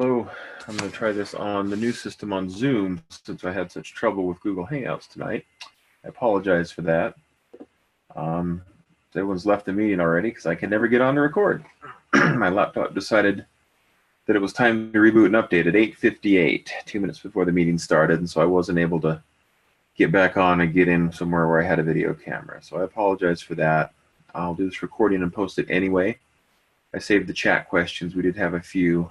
Hello, I'm going to try this on the new system on Zoom since I had such trouble with Google Hangouts tonight. I apologize for that. Everyone's left the meeting already because I can never get on to record. My laptop decided that it was time to reboot and update at 8:58, 2 minutes before the meeting started, and so I wasn't able to get back on and get in somewhere where I had a video camera. So I apologize for that. I'll do this recording and post it anyway. I saved the chat questions. We did have a few.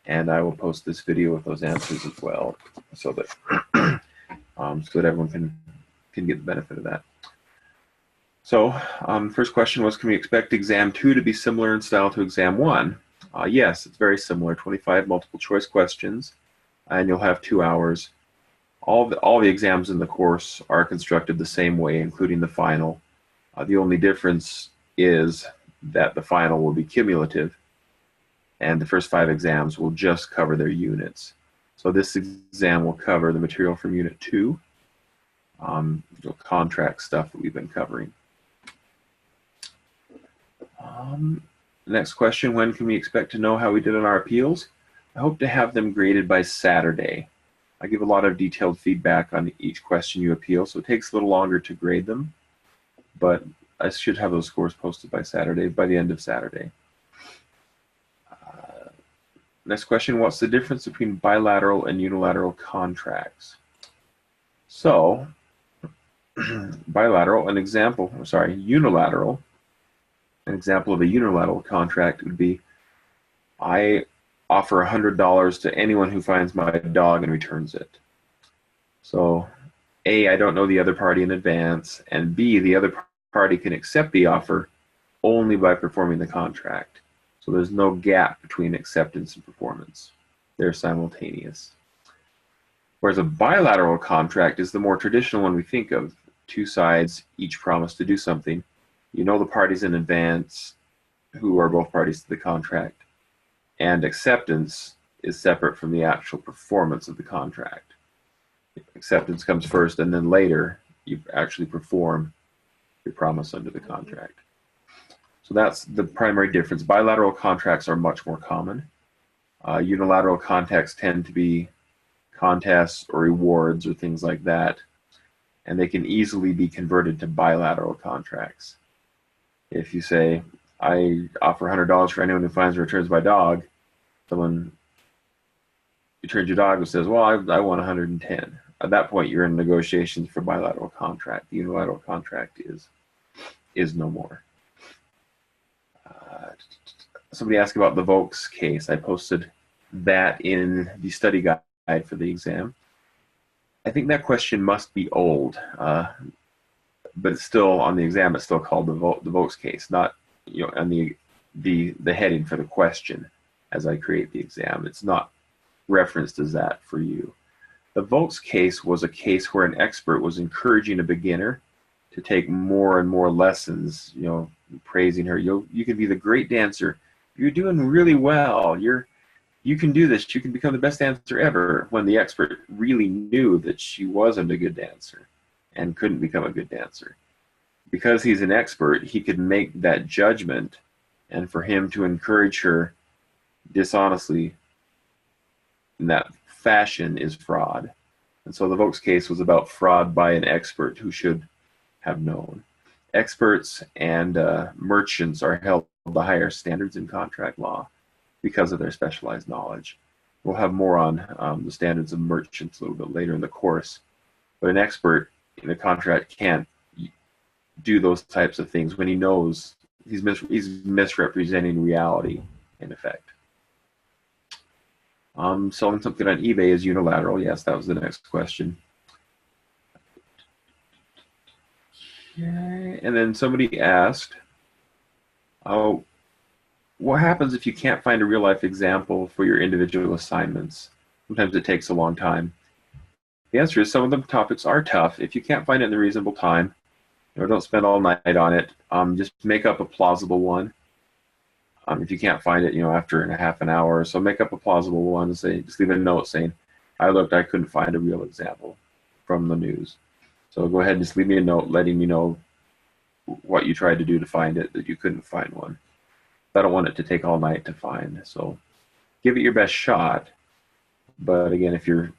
And I will post this video with those answers as well, so that so that everyone can get the benefit of that. So, first question was, can we expect exam 2 to be similar in style to exam 1? Yes, it's very similar. 25 multiple choice questions, and you'll have 2 hours. All the exams in the course are constructed the same way, including the final. The only difference is that the final will be cumulative, and the first 5 exams will just cover their units. So this exam will cover the material from Unit 2, the contract stuff that we've been covering. Next question, when can we expect to know how we did on our appeals? I hope to have them graded by Saturday. I give a lot of detailed feedback on each question you appeal, so it takes a little longer to grade them, but I should have those scores posted by Saturday, by the end of Saturday. Next question, what's the difference between bilateral and unilateral contracts? So, unilateral, an example of a unilateral contract would be, I offer $100 to anyone who finds my dog and returns it. So, A, I don't know the other party in advance, and B, the other party can accept the offer only by performing the contract. So there's no gap between acceptance and performance. They're simultaneous. Whereas a bilateral contract is the more traditional one we think of. 2 sides, each promise to do something. You know the parties in advance, who are both parties to the contract. And acceptance is separate from the actual performance of the contract. Acceptance comes first, and then later you actually perform your promise under the contract. So that's the primary difference. Bilateral contracts are much more common. Unilateral contracts tend to be contests or rewards or things like that, and they can easily be converted to bilateral contracts. If you say, I offer $100 for anyone who finds and returns my dog, someone returns your dog and says, well, I want 110. At that point, you're in negotiations for bilateral contract. The unilateral contract is no more. Somebody asked about the Vokes case. I posted that in the study guide for the exam. I think that question must be old, but it's still on the exam. It's still called the Vokes case, not on the heading for the question as I create the exam. It's not referenced as that for you. The Vokes case was a case where an expert was encouraging a beginner to take more and more lessons, praising her. You can be the great dancer. You're doing really well. You can do this. You can become the best dancer ever, when the expert really knew that she wasn't a good dancer and couldn't become a good dancer. Because he's an expert, he could make that judgment, and for him to encourage her dishonestly in that fashion is fraud. And so the Vokes case was about fraud by an expert who should have known. Experts and merchants are held to higher standards in contract law because of their specialized knowledge. We'll have more on the standards of merchants a little bit later in the course. But an expert in a contract can't do those types of things when he knows he's misrepresenting reality, in effect. Selling something on eBay is unilateral. Yes, that was the next question. Okay. And then somebody asked, what happens if you can't find a real-life example for your individual assignments? Sometimes it takes a long time. The answer is some of the topics are tough. If you can't find it in a reasonable time, don't spend all night on it. Just make up a plausible one. If you can't find it, after a half an hour or so, make up a plausible one and just leave a note saying, I looked, I couldn't find a real example from the news. So go ahead and just leave me a note letting me know what you tried to do to find it, that you couldn't find one. I don't want it to take all night to find. So give it your best shot. But again, if you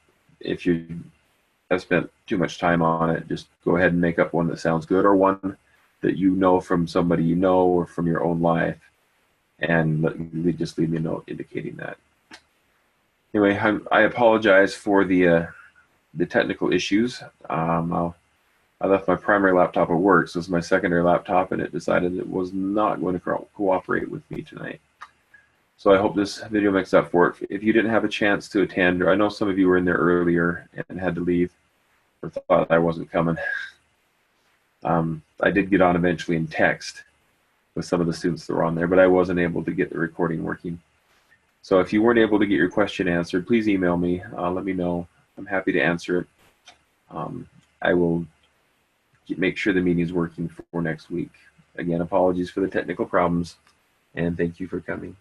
have spent too much time on it, just go ahead and make up one that sounds good, or one that you know from somebody you know or from your own life, and just leave me a note indicating that. Anyway, I apologize for the technical issues. I left my primary laptop at work, so it's my secondary laptop, and it decided it was not going to cooperate with me tonight. So I hope this video makes up for it. If you didn't have a chance to attend, or I know some of you were in there earlier and had to leave or thought I wasn't coming, I did get on eventually in text with some of the students that were on there, but I wasn't able to get the recording working. So if you weren't able to get your question answered, please email me. Let me know. I'm happy to answer it. I will make sure the meeting is working for next week. Again, apologies for the technical problems, and thank you for coming.